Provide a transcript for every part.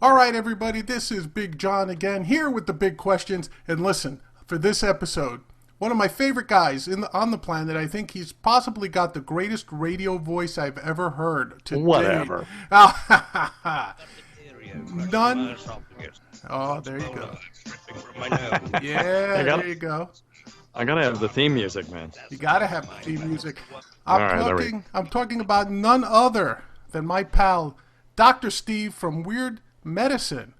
All right, everybody, this is Big John again, here with the big questions. And listen, for this episode, one of my favorite guys on the planet, I think he's possibly got the greatest radio voice I've ever heard today. Whatever. None. Oh, there you go. Yeah, there you go. I gotta have the theme music, man. You gotta have the theme music. I'm talking about none other than my pal, Dr. Steve from Weird Medicine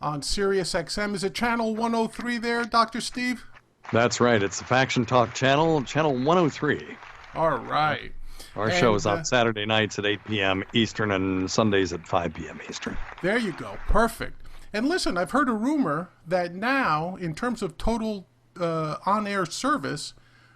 on Sirius XM. Is it channel 103 there, Dr. Steve? That's right. It's the Faction Talk channel 103. All right. Our show is on Saturday nights at 8 p.m. Eastern and Sundays at 5 p.m. Eastern. There you go. Perfect. And listen, I've heard a rumor that now, in terms of total on-air service,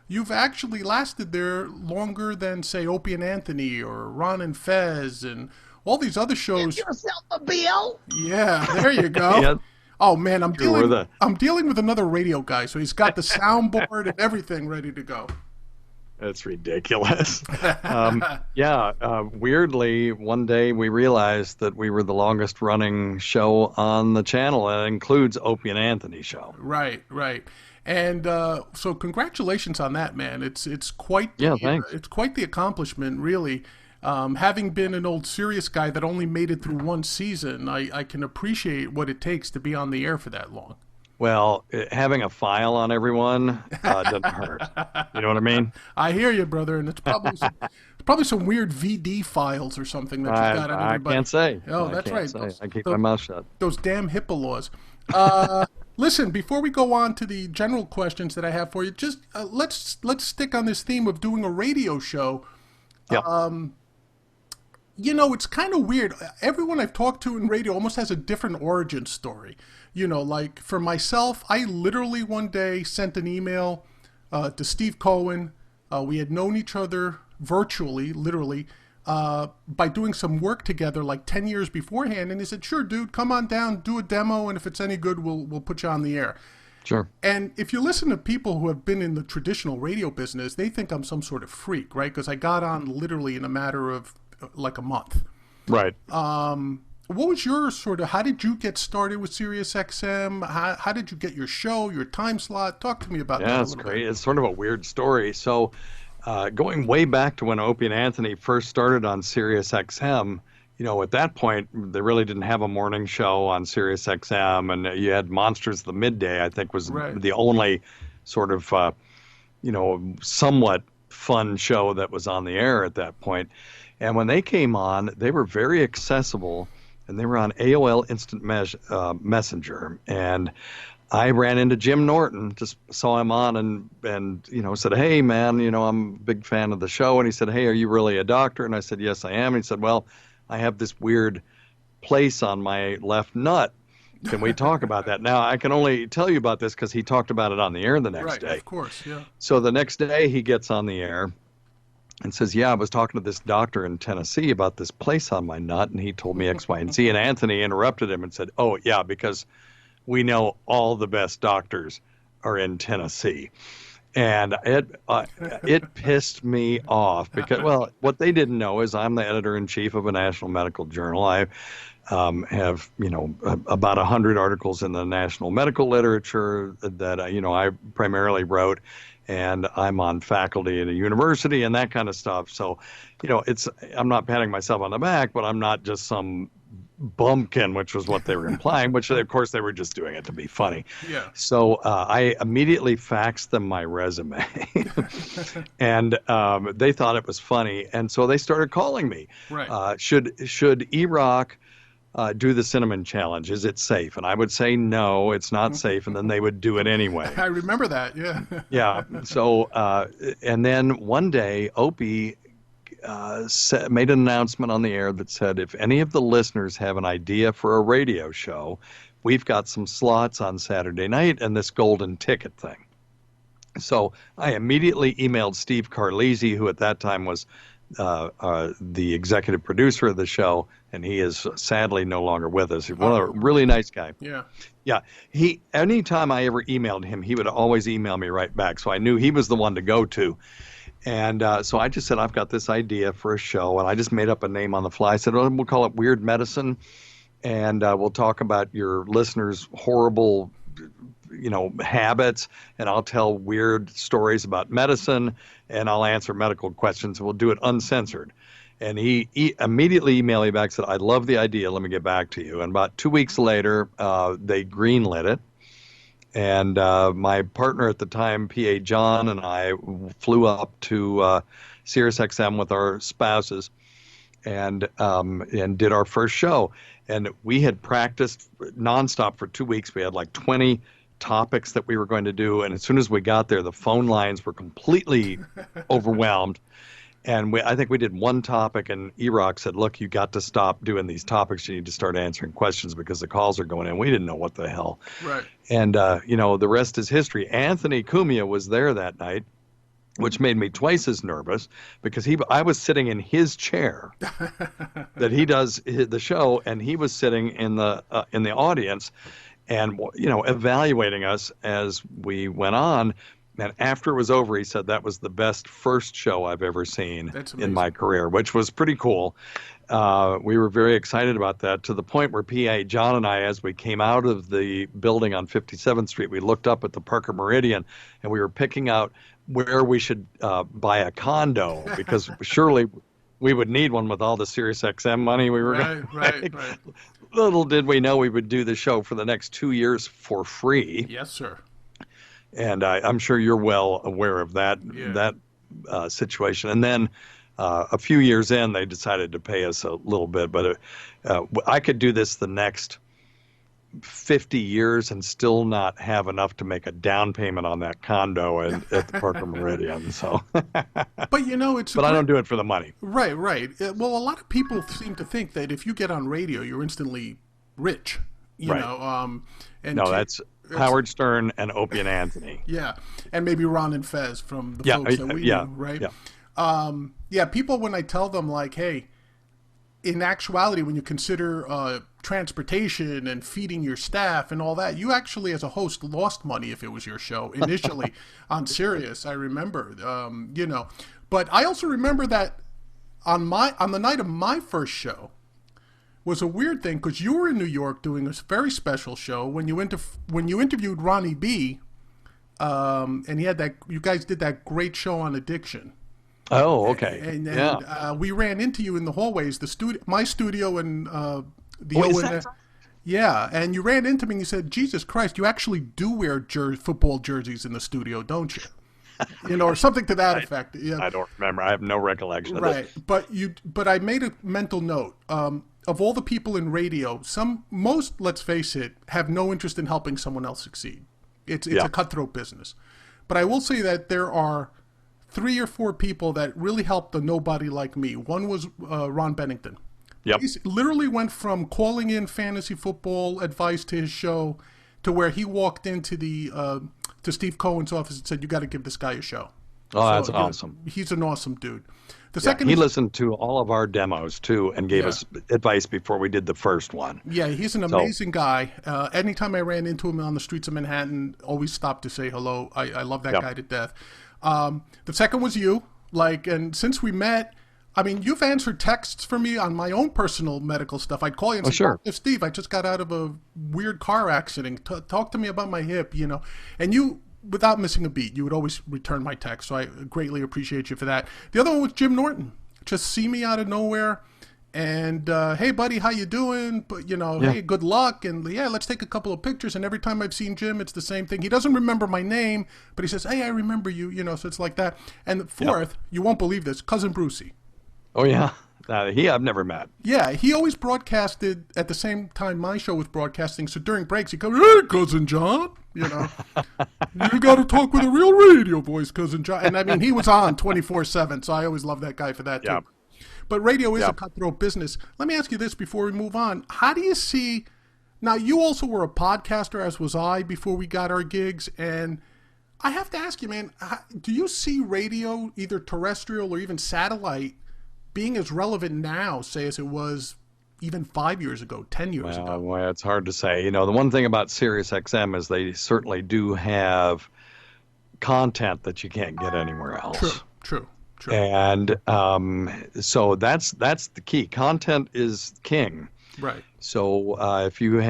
you've actually lasted there longer than, say, Opie and Anthony or Ron and Fez and all these other shows. Give yourself a bill. Yeah, there you go. Yeah. Oh man, I'm dealing with another radio guy, so he's got the soundboard and everything ready to go. That's ridiculous. Weirdly, one day we realized that we were the longest running show on the channel. That includes Opie and Anthony's show. Right. And so congratulations on that, man. It's quite thanks. It's quite the accomplishment, really. Having been an old Sirius guy that only made it through one season, I can appreciate what it takes to be on the air for that long. Well, having a file on everyone doesn't hurt. You know what I mean? I hear you, brother, and it's probably some weird VD files or something that you've got on everybody. I can't say. Oh, that's right. I keep my mouth shut. Those damn HIPAA laws. Listen, before we go on to the general questions that I have for you, just let's stick on this theme of doing a radio show. Yeah. You know, it's kind of weird. Everyone I've talked to in radio almost has a different origin story. You know, like for myself, I literally one day sent an email to Steve Cohen. We had known each other virtually, literally, by doing some work together like 10 years beforehand. And he said, sure, dude, come on down, do a demo, and if it's any good, we'll put you on the air. Sure. And if you listen to people who have been in the traditional radio business, they think I'm some sort of freak, right? Because I got on literally in a matter of like a month. Right. What was your how did you get started with Sirius XM? How did you get your show, your time slot? Talk to me about that a little bit. Yeah, it's great. It's sort of a weird story. So going way back to when Opie and Anthony first started on Sirius XM, you know, at that point, they really didn't have a morning show on Sirius XM, and you had Monsters of the Midday, I think, was the only sort of, somewhat fun show that was on the air at that point. And when they came on, they were very accessible, and they were on AOL Instant Messenger. And I ran into Jim Norton, just saw him on, and said, hey, man, I'm a big fan of the show. And he said, hey, are you really a doctor? And I said, yes, I am. And he said, well, I have this weird place on my left nut. Can we talk about that? Now, I can only tell you about this because he talked about it on the air the next day. Right, of course, yeah. So the next day he gets on the air and says, yeah, I was talking to this doctor in Tennessee about this place on my nut, and he told me X, Y, and Z. And Anthony interrupted him and said, oh, yeah, because we know all the best doctors are in Tennessee. And it pissed me off because, well, what they didn't know is I'm the editor-in-chief of a national medical journal. I have, about 100 articles in the national medical literature that, I primarily wrote. And I'm on faculty at a university and that kind of stuff. So, I'm not patting myself on the back, but I'm not just some bumpkin, which was what they were implying, which of course they were just doing it to be funny. Yeah. So I immediately faxed them my resume and they thought it was funny. And so they started calling me. Right. Should E-Rock do the cinnamon challenge? Is it safe? And I would say, no, it's not safe. And then they would do it anyway. I remember that. Yeah. Yeah. So, and then one day Opie made an announcement on the air that said, if any of the listeners have an idea for a radio show, we've got some slots on Saturday night and this golden ticket thing. So I immediately emailed Steve Carlisi, who at that time was the executive producer of the show, and he is sadly no longer with us. He's a really nice guy. Yeah. Yeah. Anytime I ever emailed him, he would always email me right back. So I knew he was the one to go to. And so I just said, I've got this idea for a show, and I just made up a name on the fly. I said, we'll call it Weird Medicine. and we'll talk about your listeners' horrible, habits, and I'll tell weird stories about medicine, and I'll answer medical questions. We'll do it uncensored. And he immediately emailed me back, said, I love the idea. Let me get back to you. And about 2 weeks later, they greenlit it. And my partner at the time, PA John, and I flew up to SiriusXM with our spouses and did our first show. And we had practiced nonstop for 2 weeks. We had like 20 topics that we were going to do. And as soon as we got there, the phone lines were completely overwhelmed. And I think we did one topic, and Erock said, look, you got to stop doing these topics. You need to start answering questions because the calls are going in. We didn't know what the hell. Right. And, the rest is history. Anthony Cumia was there that night, which made me twice as nervous because I was sitting in his chair that he does the show, and he was sitting in the audience and, evaluating us as we went on. And after it was over, he said that was the best first show I've ever seen in my career, which was pretty cool. We were very excited about that, to the point where PA John and I, as we came out of the building on 57th Street, we looked up at the Parker Meridian, and we were picking out where we should buy a condo, because surely we would need one with all the SiriusXM money we were going to make. Right. Little did we know we would do the show for the next 2 years for free. Yes, sir. And I'm sure you're well aware of that situation. And then a few years in, they decided to pay us a little bit. But I could do this the next 50 years and still not have enough to make a down payment on that condo at the Parker Meridian. So, but it's. But I don't do it for the money. Right. Well, a lot of people seem to think that if you get on radio, you're instantly rich. And that's Howard Stern and Opie and Anthony. Yeah, and maybe Ron and Fez from the folks that we knew, right? Yeah. People, when I tell them, like, hey, in actuality, when you consider transportation and feeding your staff and all that, you actually, as a host, lost money if it was your show initially on Sirius. I remember, But I also remember that on the night of my first show, was a weird thing, because you were in New York doing a very special show when you interviewed Ronnie B, and you guys did that great show on addiction. Oh, okay. And we ran into you in the hallways, my studio and the O&M. Yeah, and you ran into me and you said, Jesus Christ, you actually do wear football jerseys in the studio, don't you? Or something to that effect. Yeah. I don't remember. I have no recollection of it. Right, but I made a mental note. Of all the people in radio, most, let's face it, have no interest in helping someone else succeed. It's a cutthroat business. But I will say that there are 3 or 4 people that really helped a nobody like me. One was Ron Bennington. Yep. He literally went from calling in fantasy football advice to his show to where he walked into to Steve Cohen's office and said, you got to give this guy a show. Oh, that's awesome. He's an awesome dude. He listened to all of our demos, too, and gave us advice before we did the first one. Yeah, he's an amazing guy. Anytime I ran into him on the streets of Manhattan, always stopped to say hello. I love that guy to death. The second was you. And since we met, I mean, you've answered texts for me on my own personal medical stuff. I'd call you and say, sure. Steve, I just got out of a weird car accident. Talk to me about my hip, And you, without missing a beat, you would always return my text. So I greatly appreciate you for that. The other one was Jim Norton. Just see me out of nowhere. And, hey, buddy, how you doing? But, hey, good luck. And, let's take a couple of pictures. And every time I've seen Jim, it's the same thing. He doesn't remember my name, but he says, hey, I remember you, so it's like that. And the fourth, you won't believe this, Cousin Brucey. Oh, yeah. I've never met. Yeah, he always broadcasted at the same time my show was broadcasting. So during breaks, he'd come, hey, Cousin John, you got to talk with a real radio voice, Cousin John. And, I mean, he was on 24/7, so I always love that guy for that, too. But radio is a cutthroat business. Let me ask you this before we move on. How do you see – now, you also were a podcaster, as was I, before we got our gigs. And I have to ask you, man, do you see radio, either terrestrial or even satellite, being as relevant now, say, as it was even 5 years ago, 10 years ago? Well, it's hard to say. The one thing about SiriusXM is they certainly do have content that you can't get anywhere else. True. Sure. And so that's the key. Content is king. Right. So if you're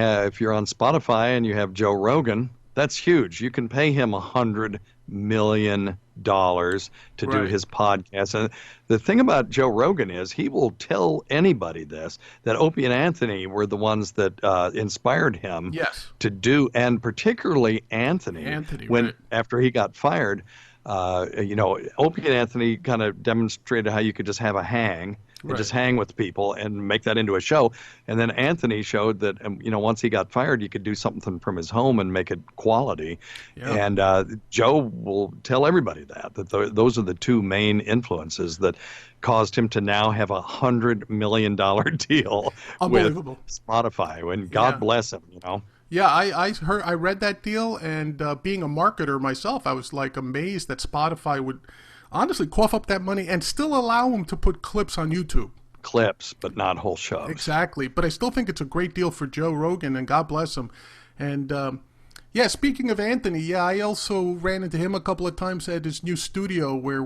on Spotify and you have Joe Rogan, that's huge. You can pay him $100 million to do Right. his podcast. And the thing about Joe Rogan is he will tell anybody this, that Opie and Anthony were the ones that inspired him Yes. to do, and particularly Anthony, Anthony. when Right. after he got fired. Opie and Anthony kind of demonstrated how you could just have a hang and Right. just hang with people and make that into a show. And then Anthony showed that, once he got fired, you could do something from his home and make it quality. Yeah. And Joe will tell everybody those are the two main influences that caused him to now have $100 million deal with Unbelievable. Spotify. And Yeah. God bless him. Yeah, I read that deal, and being a marketer myself, I was like amazed that Spotify would honestly cough up that money and still allow him to put clips on YouTube. Clips, but not whole shows. Exactly, but I still think it's a great deal for Joe Rogan, and God bless him. And yeah, speaking of Anthony, yeah, I also ran into him a couple of times at his new studio where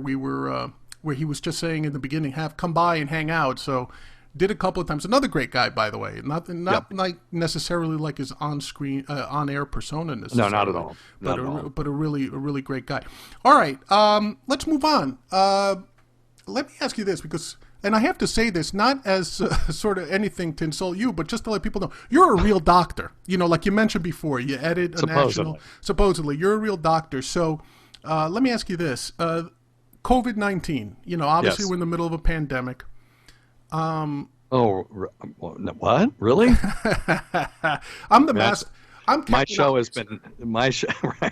he was just saying in the beginning, "Have come by and hang out." So did a couple of times. Another great guy, by the way. Not Yep. like necessarily like his on-screen, on-air persona No, necessarily. not at all. Not But at all. but a really great guy. All right, let's move on. Let me ask you this, because, and I have to say this not as sort of anything to insult you, but just to let people know, you're a real doctor. Like you mentioned before, you edit a national. Supposedly, you're a real doctor. So let me ask you this: COVID-19. Obviously, Yes. we're in the middle of a pandemic. What? Really? I'm the That's- master. I'm My Captain show has Obvious.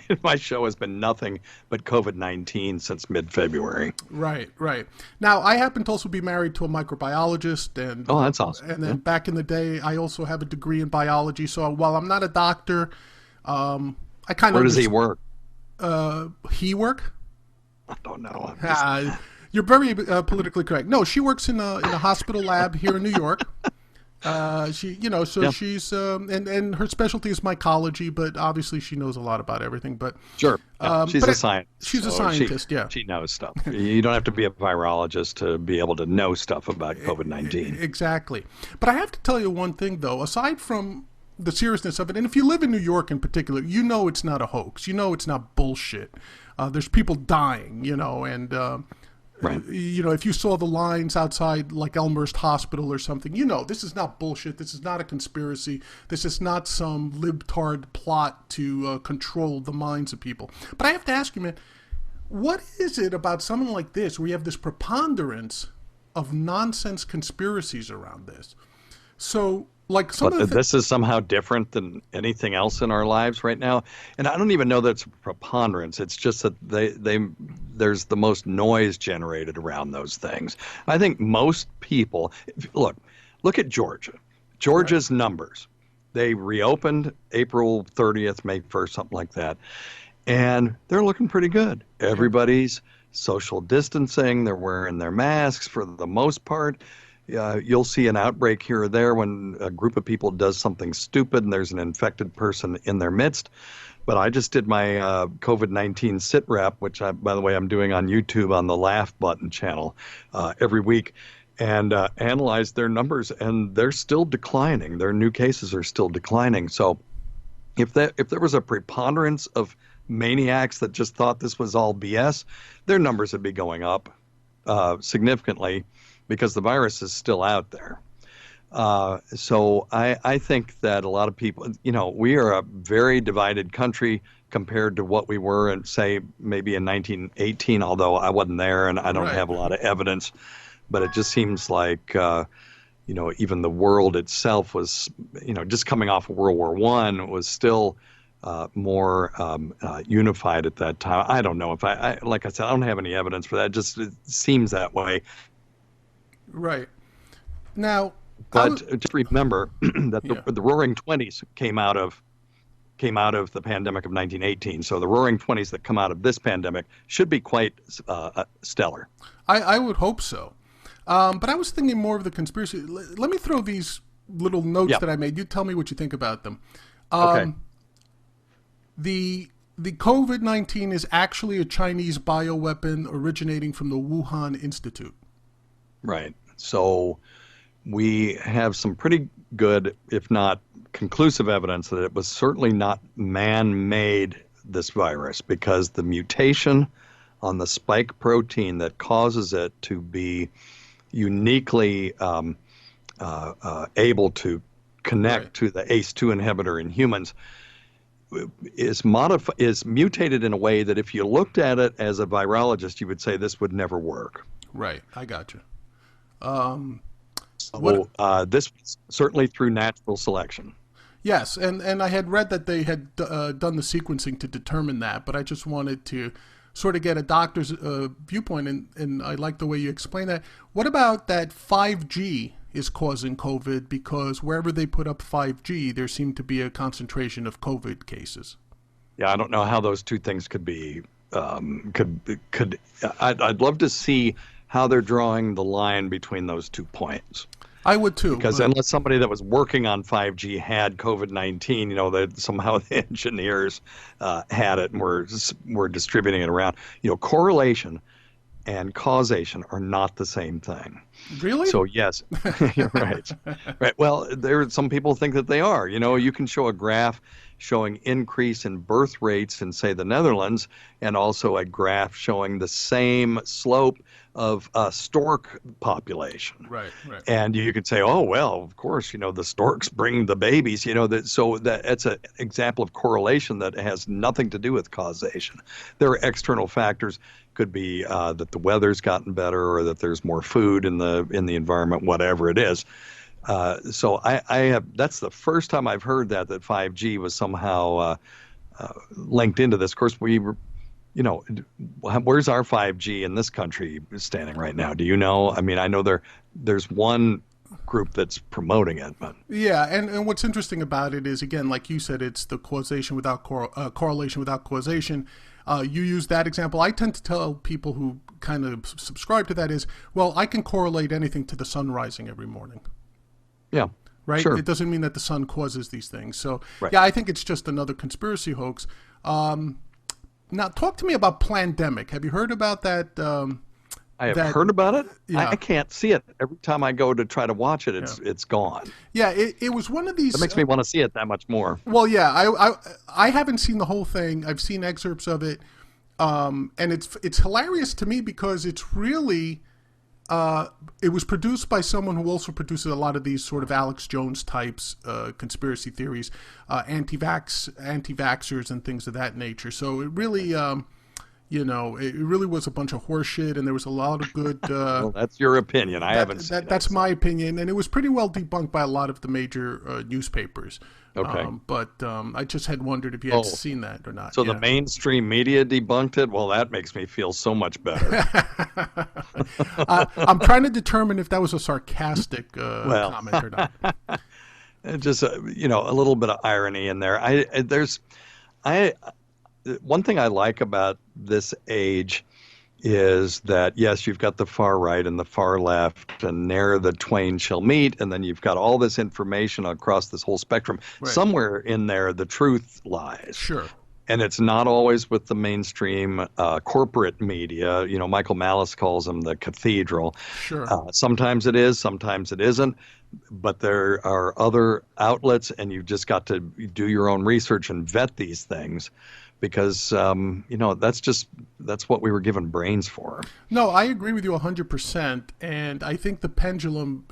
been my show has been nothing but COVID-19 since mid-February. Right. Now, I happen to also be married to a microbiologist, and Oh, that's awesome. and then back in the day, I also have a degree in biology. So while I'm not a doctor, I kind of Where does he work? he work? I don't know. I'm just- You're very politically correct. No, she works in a hospital lab here in New York. Yeah. She's and her specialty is mycology, but obviously she knows a lot about everything. But Sure. Yeah, she's but a scientist. she's a so scientist, yeah. She knows stuff. You don't have to be a virologist to be able to know stuff about COVID-19. Exactly. But I have to tell you one thing, though. Aside from the seriousness of it, and if you live in New York in particular, it's not a hoax. It's not bullshit. There's people dying, and Right. if you saw the lines outside like Elmhurst Hospital or something, this is not bullshit. This is not a conspiracy. This is not some libtard plot to control the minds of people. But I have to ask you, man, what is it about something like this where you have this preponderance of nonsense conspiracies around this? So, like some But of the this is somehow different than anything else in our lives right now. And I don't even know that it's a preponderance. It's just that there's the most noise generated around those things. I think most people look at Georgia. Georgia's numbers. They reopened April 30th, May 1st, something like that. And they're looking pretty good. Everybody's social distancing. They're wearing their masks for the most part. You'll see an outbreak here or there when a group of people does something stupid and there's an infected person in their midst. But I just did my COVID-19 sit rep, which, by the way, I'm doing on YouTube on the Laugh Button channel every week, and analyzed their numbers, and they're still declining. Their new cases are still declining. So if there was a preponderance of maniacs that just thought this was all BS, their numbers would be going up significantly, because the virus is still out there. So I think that a lot of people, we are a very divided country compared to what we were in, say, maybe in 1918, although I wasn't there and I don't have a lot of evidence. But it just seems like, even the world itself was, just coming off of World War I, was still more unified at that time. I don't know if like I said, I don't have any evidence for that. It seems that way. right now. But just remember that the Roaring Twenties came out of the pandemic of 1918. So the Roaring Twenties that come out of this pandemic should be quite stellar. I would hope so. But I was thinking more of the conspiracy. Let me throw these little notes that I made. You tell me what you think about them. Okay. The the COVID-19 is actually a Chinese bioweapon originating from the Wuhan Institute. Right. So we have some pretty good, if not conclusive evidence that it was certainly not man-made, this virus, because the mutation on the spike protein that causes it to be uniquely able to connect to the ACE2 inhibitor in humans is mutated in a way that if you looked at it as a virologist, you would say this would never work. Right. I got you. This was certainly through natural selection. Yes, and I had read that they had done the sequencing to determine that, but I just wanted to sort of get a doctor's viewpoint, and I like the way you explain that. What about that 5G is causing COVID, because wherever they put up 5G, there seemed to be a concentration of COVID cases? Yeah, I don't know how those two things could be. I'd love to see how they're drawing the line between those 2 points. I would too. Because unless somebody that was working on 5G had COVID-19, that somehow the engineers had it and were distributing it around. Correlation and causation are not the same thing. Really? So yes, you're right. Right. Well, some people think that they are. You can show a graph showing increase in birth rates in, say, the Netherlands, and also a graph showing the same slope of stork population. Right. And you could say, oh, well, of course, the storks bring the babies, that's an example of correlation that has nothing to do with causation. There are external factors. Could be that the weather's gotten better, or that there's more food in the environment, whatever it is. So that's the first time I've heard that 5G was somehow linked into this. Of course, where's our 5G in this country standing right now? Do you know? I mean, I know there's one group that's promoting it, but yeah, and what's interesting about it is, again, like you said, it's the causation without correlation without causation. You use that example. I tend to tell people who kind of subscribe to that is, well, I can correlate anything to the sun rising every morning. Yeah. Right? Sure. It doesn't mean that the sun causes these things. So, right. Yeah, I think it's just another conspiracy hoax. Now, talk to me about Plandemic. Have you heard about that? I have heard about it. Yeah. I can't see it. Every time I go to try to watch it, it's gone. Yeah, it was one of these... It makes me want to see it that much more. Well, yeah, I haven't seen the whole thing. I've seen excerpts of it. And it's hilarious to me because it's really... it was produced by someone who also produces a lot of these sort of Alex Jones types, conspiracy theories, anti-vaxxers and things of that nature. So it really, it really was a bunch of horseshit, and there was a lot of good... well, that's your opinion. I haven't seen it. That's my opinion, and it was pretty well debunked by a lot of the major newspapers. Okay. But I just had wondered if you had seen that or not. So the mainstream media debunked it? Well, that makes me feel so much better. I'm trying to determine if that was a sarcastic comment or not. Just, a little bit of irony in there. One thing I like about this age is that, yes, you've got the far right and the far left, and ne'er the twain shall meet, and then you've got all this information across this whole spectrum. Right. Somewhere in there, the truth lies. Sure. And it's not always with the mainstream corporate media. Michael Malice calls them the cathedral. Sure. Sometimes it is, sometimes it isn't. But there are other outlets, and you've just got to do your own research and vet these things. Because, that's what we were given brains for. No, I agree with you 100%. And I think the pendulum,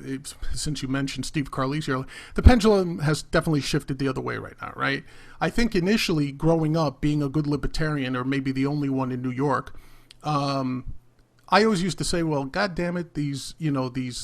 since you mentioned Steve Carlisi earlier, the pendulum has definitely shifted the other way right now, right? I think initially, growing up, being a good libertarian, or maybe the only one in New York, I always used to say, well, God damn it, these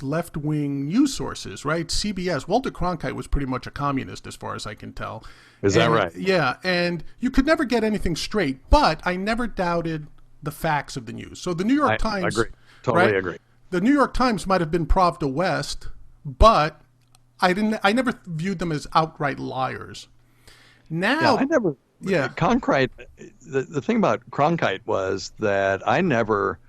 left-wing news sources, right? CBS, Walter Cronkite was pretty much a communist as far as I can tell. Is that right? Yeah, and you could never get anything straight, but I never doubted the facts of the news. So the New York Times... I agree. Totally agree. The New York Times might have been Pravda West, but I never viewed them as outright liars. Now... Cronkite, the thing about Cronkite was that I never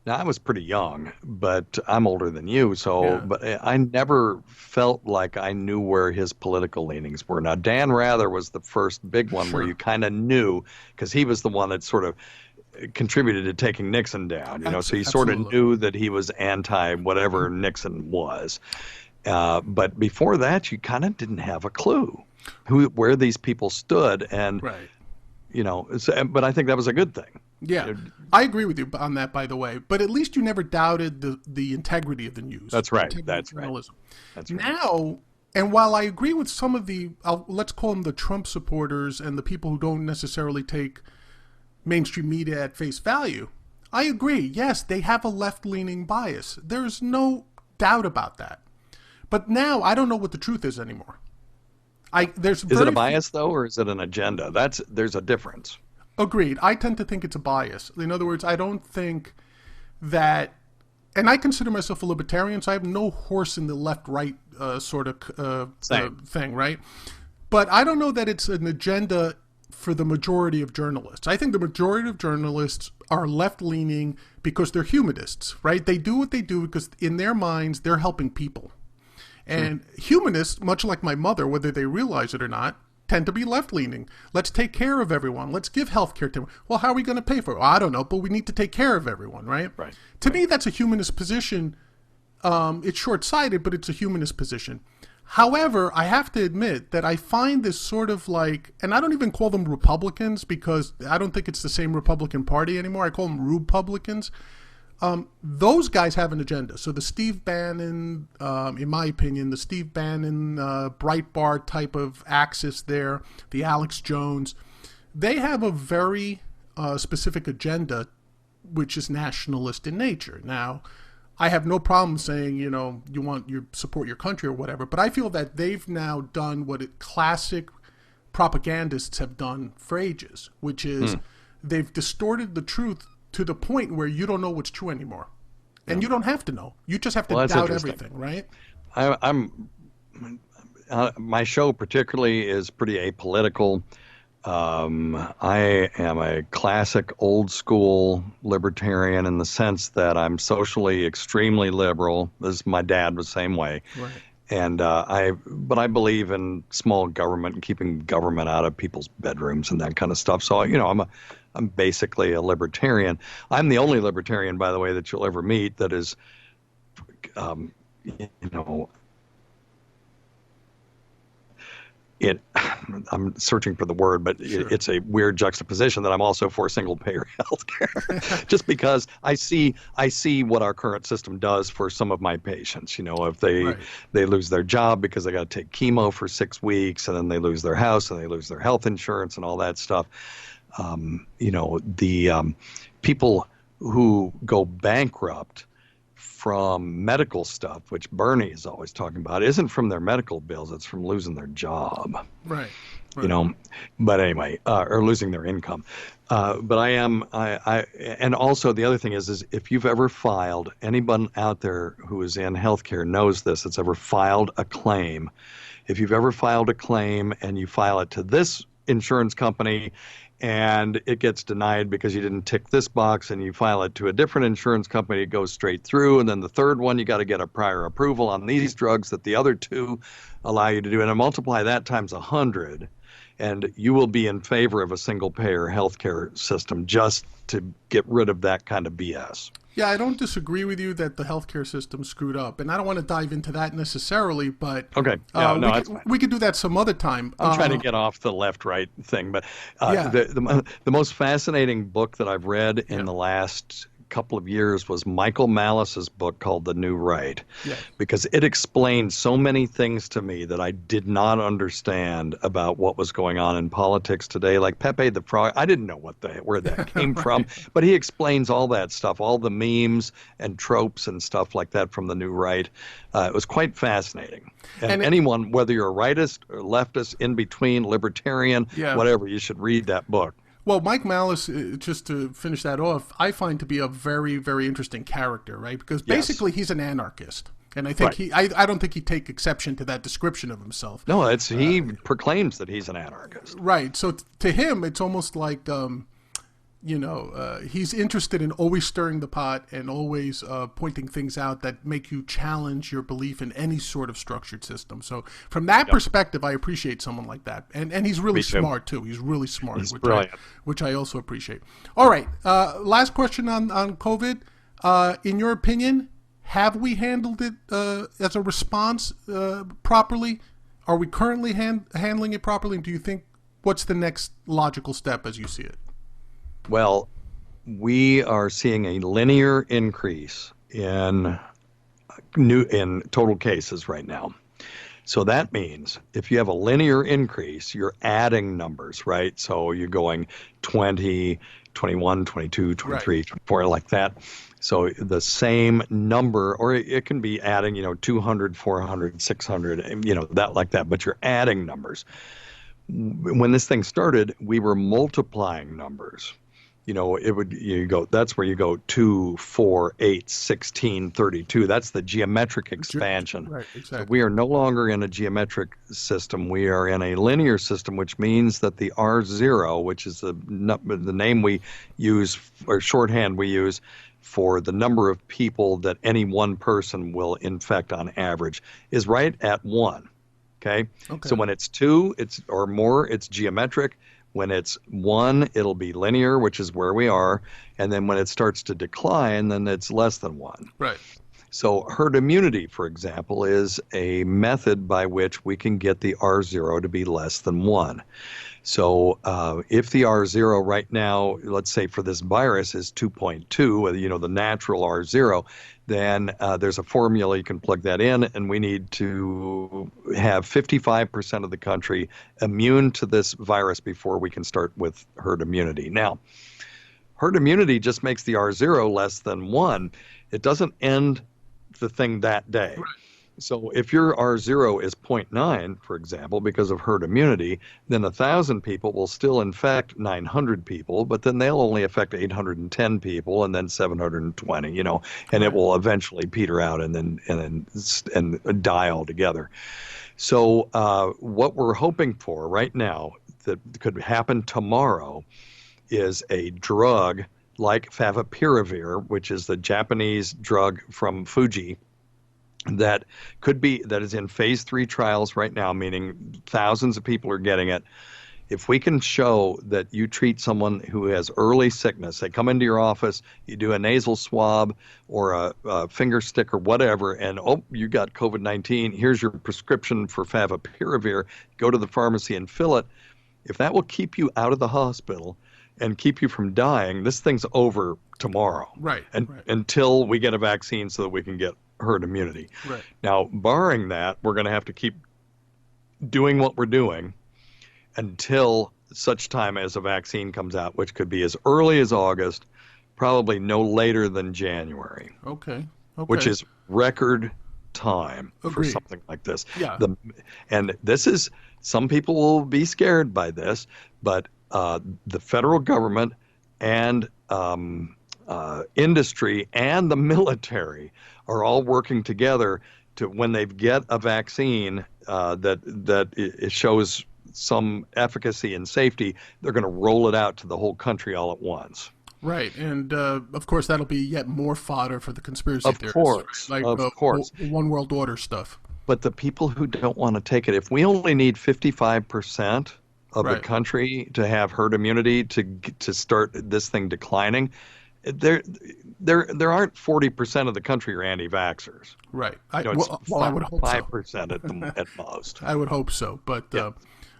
Now, I was pretty young, but I'm older than you, so, Yeah, but I never felt like I knew where his political leanings were. Now, Dan Rather was the first big one where you sure. kind of knew, because he was the one that sort of contributed to taking Nixon down, so you sort of Absolutely. knew that he was anti whatever Nixon was. But before that, you kind of didn't have a clue where these people stood, and Right. but I think that was a good thing. Yeah, I agree with you on that, by the way. But at least you never doubted the integrity of the news. That's right. Integrity of That's right. journalism. That's right. Now, and while I agree with some of the, let's call them the Trump supporters and the people who don't necessarily take mainstream media at face value, I agree. Yes, they have a left-leaning bias. There's no doubt about that. But now I don't know what the truth is anymore. There's Is it a very bias though, or is it an agenda? There's a difference. Agreed. I tend to think it's a bias. In other words, I don't think that, and I consider myself a libertarian, so I have no horse in the left-right sort of thing, right? But I don't know that it's an agenda for the majority of journalists. I think the majority of journalists are left-leaning because they're humanists, right? They do what they do because in their minds, they're helping people. And humanists, much like my mother, whether they realize it or not, tend to be left-leaning. Let's take care of everyone. Let's give health care to everyone. Well, how are we going to pay for it? Well, I don't know, but we need to take care of everyone, right? Right. To me, that's a humanist position. It's short-sighted, but it's a humanist position. However, I have to admit that I find this sort of like, and I don't even call them Republicans because I don't think it's the same Republican Party anymore. I call them Rube-publicans. Those guys have an agenda. So the Steve Bannon, in my opinion, the Steve Bannon, Breitbart type of axis there, the Alex Jones, they have a very specific agenda, which is nationalist in nature. Now, I have no problem saying, you support your country or whatever, but I feel that they've now done what classic propagandists have done for ages, which is they've distorted the truth to the point where you don't know what's true anymore. And you don't have to know. You just have to doubt everything, right? My show particularly is pretty apolitical. I am a classic old school libertarian in the sense that I'm socially extremely liberal. My dad was the same way. Right. And but I believe in small government and keeping government out of people's bedrooms and that kind of stuff. So, I'm basically a libertarian. I'm the only libertarian, by the way, that you'll ever meet that is, I'm searching for the word, but Sure. it's a weird juxtaposition that I'm also for single-payer health care, just because I see what our current system does for some of my patients. If they lose their job because they got to take chemo for 6 weeks, and then they lose their house and they lose their health insurance and all that stuff. The people who go bankrupt from medical stuff, which Bernie is always talking about, isn't from their medical bills. It's from losing their job. Right. But anyway, or losing their income. But and also the other thing is if you've ever filed, anyone out there who is in healthcare knows this, that's ever filed a claim. If you've ever filed a claim and you file it to this insurance company and it gets denied because you didn't tick this box, and you file it to a different insurance company, it goes straight through, and then the third one, you got to get a prior approval on these drugs that the other two allow you to do, and I multiply that times 100, and you will be in favor of a single-payer healthcare system just to get rid of that kind of BS. Yeah, I don't disagree with you that the healthcare system's screwed up, and I don't want to dive into that necessarily, but okay, we could do that some other time. I'm trying to get off the left-right thing, but the most fascinating book that I've read in the last couple of years was Michael Malice's book called The New Right, because it explained so many things to me that I did not understand about what was going on in politics today. Like Pepe the Frog, I didn't know where that came from, but he explains all that stuff, all the memes and tropes and stuff like that from The New Right. It was quite fascinating. And anyone, whether you're a rightist or leftist, in between, libertarian, whatever, you should read that book. Well, Mike Malice, just to finish that off, I find to be a very, very interesting character, right? Because basically he's an anarchist. And I think I don't think he'd take exception to that description of himself. No, he proclaims that he's an anarchist. Right. So to him, it's almost like, he's interested in always stirring the pot and always pointing things out that make you challenge your belief in any sort of structured system. So from that perspective, I appreciate someone like that. And he's really smart, too. He's really smart, He's brilliant. Which I also appreciate. All right. Last question on COVID. In your opinion, have we handled it as a response properly? Are we currently handling it properly? And do you think what's the next logical step as you see it? Well, we are seeing a linear increase in total cases right now. So that means if you have a linear increase, you're adding numbers, right? So you're going 20, 21, 22, 23, right. 24, like that. So the same number, or it can be adding, 200, 400, 600, that like that, but you're adding numbers. When this thing started, we were multiplying numbers. That's where you go 2, 4, 8, 16, 32. That's the geometric expansion. Right, exactly. So we are no longer in a geometric system. We are in a linear system, which means that the R0, which is the name we use, or shorthand we use for the number of people that any one person will infect on average, is right at 1. Okay? So when it's 2, or more, it's geometric. When it's 1, it'll be linear, which is where we are. And then when it starts to decline, then it's less than 1. Right. So herd immunity, for example, is a method by which we can get the R0 to be less than 1. So if the R0 right now, let's say for this virus is 2.2, the natural R0, then there's a formula you can plug that in, and we need to have 55% of the country immune to this virus before we can start with herd immunity. Now, herd immunity just makes the R0 less than 1. It doesn't end the thing that day. Right. So if your R0 is 0.9, for example, because of herd immunity, then 1,000 people will still infect 900 people, but then they'll only affect 810 people, and then 720, and it will eventually peter out and die altogether. So what we're hoping for right now that could happen tomorrow is a drug like favipiravir, which is the Japanese drug from Fuji, that is in phase 3 trials right now, meaning thousands of people are getting it. If we can show that you treat someone who has early sickness, they come into your office, you do a nasal swab or a finger stick or whatever, and you got COVID-19, here's your prescription for favipiravir, go to the pharmacy and fill it. If that will keep you out of the hospital and keep you from dying, this thing's over tomorrow. Right. Until we get a vaccine so that we can get herd immunity. Right. Now, barring that, we're going to have to keep doing what we're doing until such time as a vaccine comes out, which could be as early as August, probably no later than January. Okay. Which is record time for something like this. Yeah. And this is, some people will be scared by this, but the federal government and industry and the military are all working together to, when they get a vaccine that it shows some efficacy and safety, they're going to roll it out to the whole country all at once. Right, and of course that'll be yet more fodder for the conspiracy theorists. Of course. One world order stuff. But the people who don't want to take it, if we only need 55% of the country to have herd immunity to start this thing declining, there aren't 40% of the country are anti-vaxxers. Right. I would hope 5% at most. I would hope so, but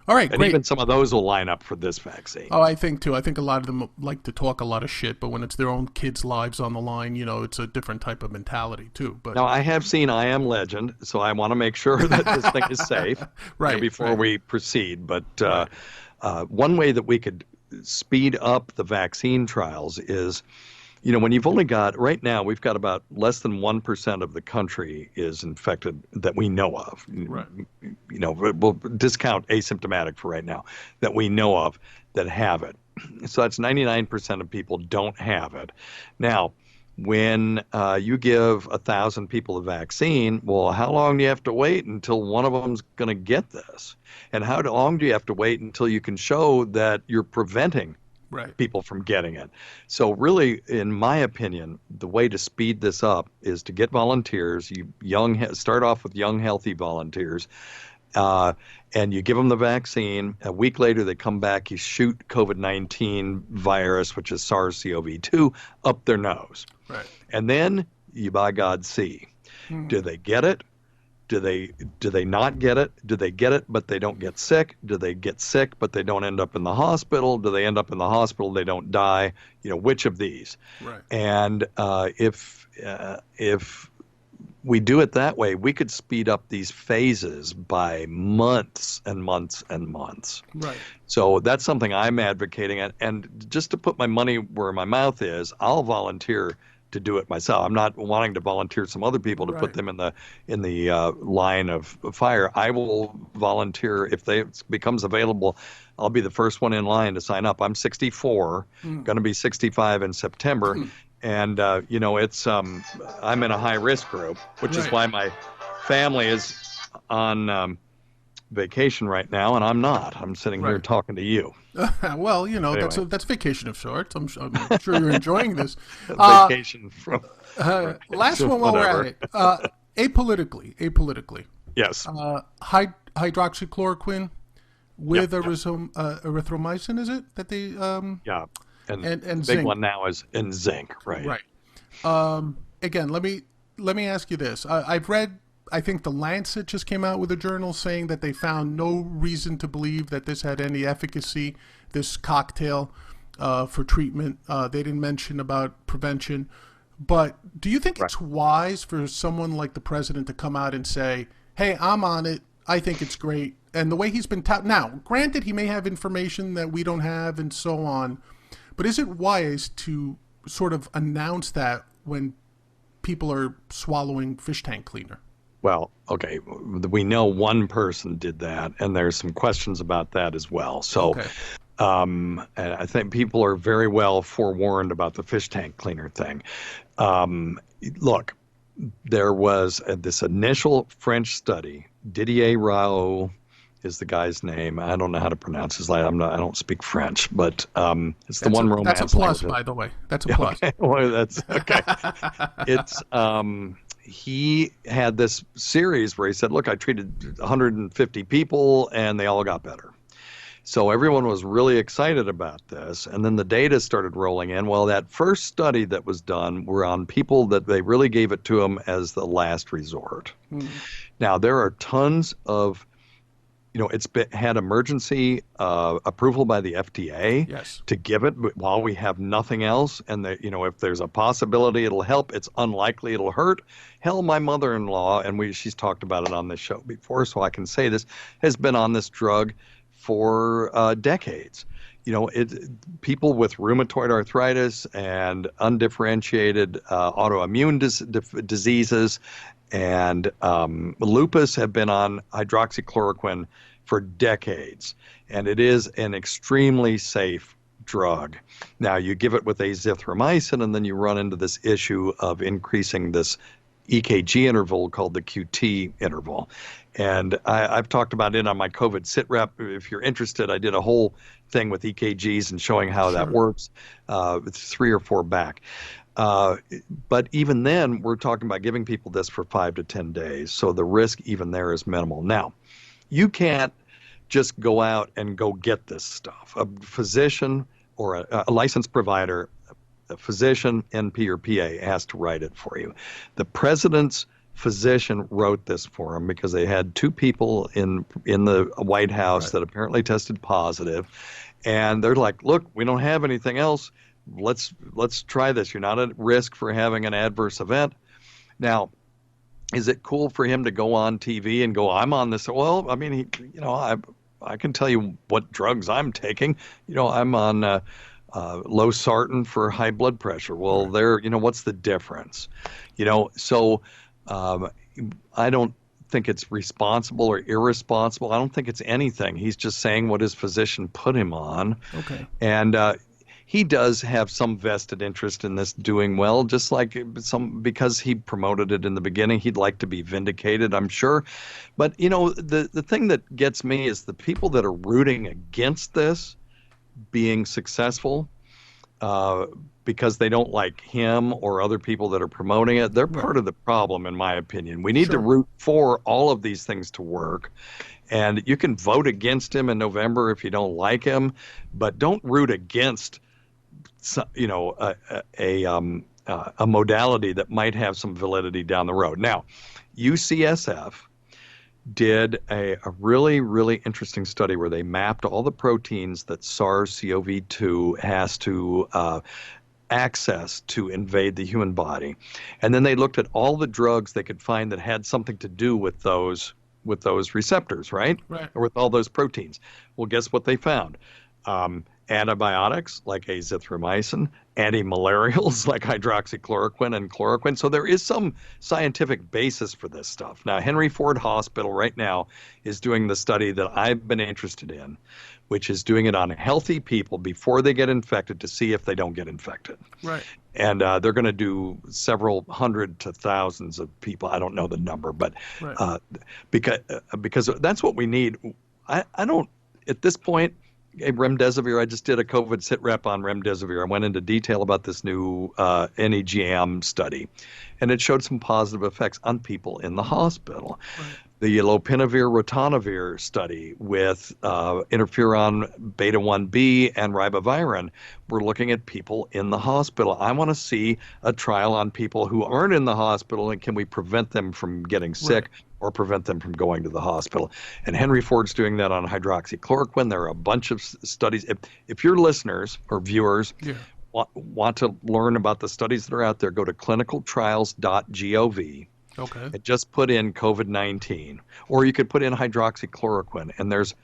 all right, and great. Even some of those will line up for this vaccine. Oh, I think too. I think a lot of them like to talk a lot of shit, but when it's their own kids' lives on the line, it's a different type of mentality too. But now I have seen I Am Legend, so I want to make sure that this thing is safe before we proceed. But one way that we could speed up the vaccine trials is, when you've only got, right now, we've got about less than 1% of the country is infected that we know of. Right. We'll discount asymptomatic for right now, that we know of that have it. So that's 99% of people don't have it. Now, when you give 1,000 people a vaccine, well, how long do you have to wait until one of them's going to get this? And how long do you have to wait until you can show that you're preventing Right. people from getting it. So really, in my opinion, the way to speed this up is to get volunteers. Start off with young, healthy volunteers, uh, and you give them the vaccine. A week later, they come back. You shoot COVID-19 virus, which is SARS-CoV-2, up their nose, Right. and then you, by God, see, do they get it? Do they not get it? Do they get it but they don't get sick? Do they get sick but they don't end up in the hospital? Do they end up in the hospital, they don't die? Which of these? Right. And if we do it that way, we could speed up these phases by months and months and months. Right. So that's something I'm advocating. And just to put my money where my mouth is, I'll volunteer to do it myself. I'm not wanting to volunteer some other people to put them in the line of fire. I will volunteer if it becomes available. I'll be the first one in line to sign up. I'm 64, going to be 65 in September, and it's I'm in a high risk group, which is why my family is on vacation right now, and I'm not. I'm sitting here talking to you. Well, anyway. that's vacation of sorts. I'm sure you're enjoying this. Vacation from last one while we're at it. Apolitically. Yes. Hydroxychloroquine with erythromycin, is it that they? Yeah. And the big zinc. one now is in zinc, right? Right. Again, let me ask you this. I've read. I think the Lancet just came out with a journal saying that they found no reason to believe that this had any efficacy, this cocktail, for treatment. They didn't mention about prevention. But do you think it's wise for someone like the president to come out and say, hey, I'm on it, I think it's great, and the way he's been now, granted, he may have information that we don't have and so on, but is it wise to sort of announce that when people are swallowing fish tank cleaner? Well, okay, we know one person did that, and there's some questions about that as well. So and I think people are very well forewarned about the fish tank cleaner thing. Look, there was this initial French study. Didier Raoult is the guy's name. I don't know how to pronounce his name. I don't speak French, but it's the one romance. That's a plus, by the way. That's a plus. Okay. Well, that's okay. It's he had this series where he said, look, I treated 150 people and they all got better. So everyone was really excited about this. And then the data started rolling in. Well, that first study that was done were on people that they really gave it to them as the last resort. Now, there are tons of, had emergency approval by the FDA to give it while we have nothing else. And if there's a possibility it'll help, it's unlikely it'll hurt. Hell, my mother-in-law, and she's talked about it on this show before, so I can say this, has been on this drug for decades. People with rheumatoid arthritis and undifferentiated autoimmune diseases and lupus have been on hydroxychloroquine for decades, and it is an extremely safe drug. Now, you give it with azithromycin, and then you run into this issue of increasing this EKG interval called the QT interval. And I've talked about it on my COVID sit rep. If you're interested, I did a whole thing with EKGs and showing how that works. It's 3 or 4 back. But even then, we're talking about giving people this for 5 to 10 days. So the risk even there is minimal. Now, you can't just go out and go get this stuff. A physician or a licensed provider, a physician, NP or PA, has to write it for you. The president's physician wrote this for him because they had 2 people in the White House that apparently tested positive. And they're like, look, we don't have anything else. Let's try this. You're not at risk for having an adverse event. Now, is it cool for him to go on TV and go, I'm on this? Well, I mean, I can tell you what drugs I'm taking. I'm on losartan for high blood pressure. Well, what's the difference? So I don't think it's responsible or irresponsible. I don't think it's anything. He's just saying what his physician put him on. Okay. And he does have some vested interest in this doing well, just like because he promoted it in the beginning. He'd like to be vindicated, I'm sure. But, the thing that gets me is the people that are rooting against this being successful because they don't like him or other people that are promoting it. They're part of the problem, in my opinion. We need to root for all of these things to work. And you can vote against him in November if you don't like him, but don't root against, a modality that might have some validity down the road. Now, UCSF did a really, really interesting study where they mapped all the proteins that SARS-CoV-2 has to access to invade the human body. And then they looked at all the drugs they could find that had something to do with those receptors, right? Or with all those proteins. Well, guess what they found? Antibiotics like azithromycin, antimalarials like hydroxychloroquine and chloroquine. So there is some scientific basis for this stuff. Now, Henry Ford Hospital right now is doing the study that I've been interested in, which is doing it on healthy people before they get infected to see if they don't get infected. Right. And they're going to do several hundred to thousands of people. I don't know the number, but because that's what we need. I don't, at this point, remdesivir, I just did a COVID sit rep on remdesivir. I went into detail about this new NEGM study, and it showed some positive effects on people in the hospital. Right. The lopinavir ritonavir study with interferon beta 1b and ribavirin, we're looking at people in the hospital. I want to see a trial on people who aren't in the hospital, and can we prevent them from getting sick or prevent them from going to the hospital? And Henry Ford's doing that on hydroxychloroquine. There are a bunch of studies. If your listeners or viewers want to learn about the studies that are out there, go to clinicaltrials.gov. Okay. And just put in COVID-19, or you could put in hydroxychloroquine, and there's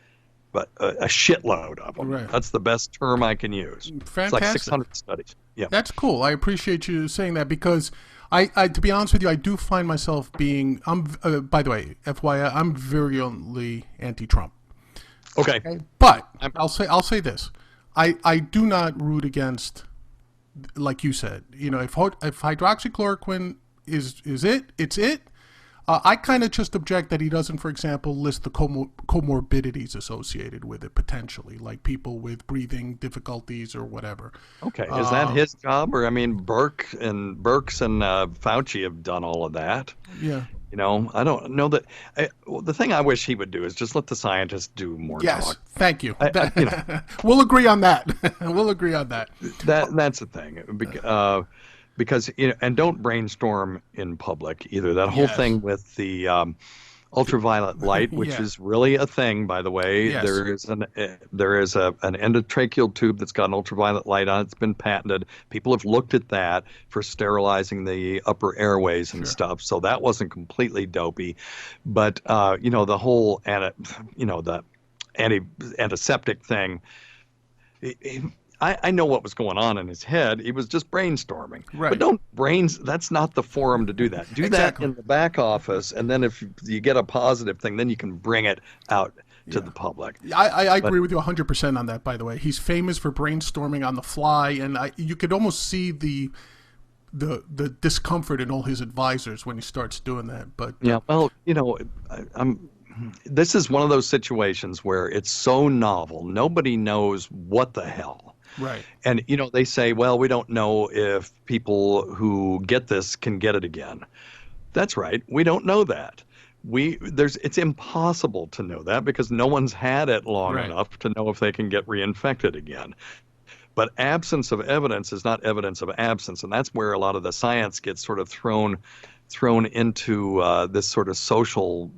a shitload of them. Right. That's the best term I can use. Fantastic. It's like 600 studies. Yeah. That's cool. I appreciate you saying that, because I to be honest with you, I do find myself being, by the way, FYI, I'm virulently anti-Trump. Okay. But I'll say this. I do not root against, like you said, if hydroxychloroquine is it, it's it. I kind of just object that he doesn't, for example, list the comorbidities associated with it potentially, like people with breathing difficulties or whatever. Okay, is that his job? Or, I mean, Birx and Fauci have done all of that. Yeah. I don't know that. The thing I wish he would do is just let the scientists do more talk. Yes, thank you. We'll agree on that. We'll agree on that. That's the thing. Because and don't brainstorm in public either. That whole thing with the ultraviolet light, which is really a thing, by the way. Yes. There is an endotracheal tube that's got an ultraviolet light on it. It's been patented. People have looked at that for sterilizing the upper airways and stuff. So that wasn't completely dopey, but the whole the antiseptic thing. I know what was going on in his head. He was just brainstorming. Right. But that's not the forum to do that. Do that in the back office, and then if you get a positive thing, then you can bring it out to the public. I agree with you 100% on that, by the way. He's famous for brainstorming on the fly, and you could almost see the discomfort in all his advisors when he starts doing that. But this is one of those situations where it's so novel. Nobody knows what the hell. Right. And, they say, well, we don't know if people who get this can get it again. That's right. We don't know that. It's impossible to know that because no one's had it long enough to know if they can get reinfected again. But absence of evidence is not evidence of absence. And that's where a lot of the science gets sort of thrown into this sort of social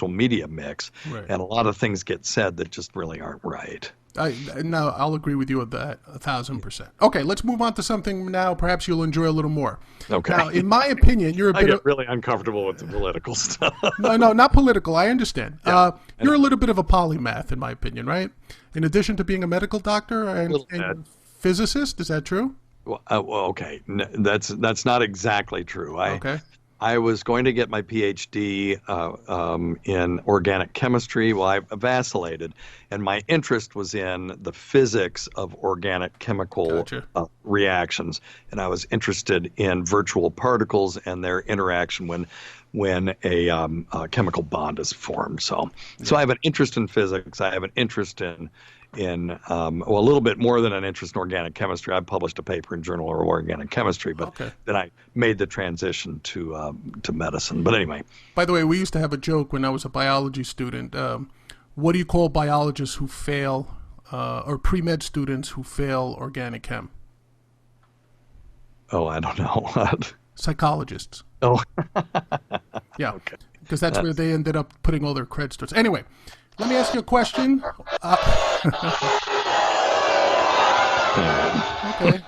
media mix. Right. And a lot of things get said that just really aren't right. I'll agree with you with that 1,000%. Okay, let's move on to something now perhaps you'll enjoy a little more. Okay. Now, in my opinion, you're I get really uncomfortable with the political stuff. No, not political. I understand. Yeah, you're a little bit of a polymath, in my opinion, right? In addition to being a medical doctor and physicist, is that true? Well, okay. That's not exactly true. I was going to get my PhD in organic chemistry. Well, I vacillated, and my interest was in the physics of organic chemical reactions, and I was interested in virtual particles and their interaction when when a chemical bond is formed. So I have an interest in physics. I have an interest in well, a little bit more than an interest in organic chemistry. I published a paper in Journal of Organic Chemistry, but then I made the transition to medicine. But anyway. By the way, we used to have a joke when I was a biology student. What do you call biologists who fail, or pre-med students who fail organic chem? Oh, I don't know. Psychologists. Oh. Yeah. Okay. Because that's where they ended up putting all their cred stores. Anyway, let me ask you a question.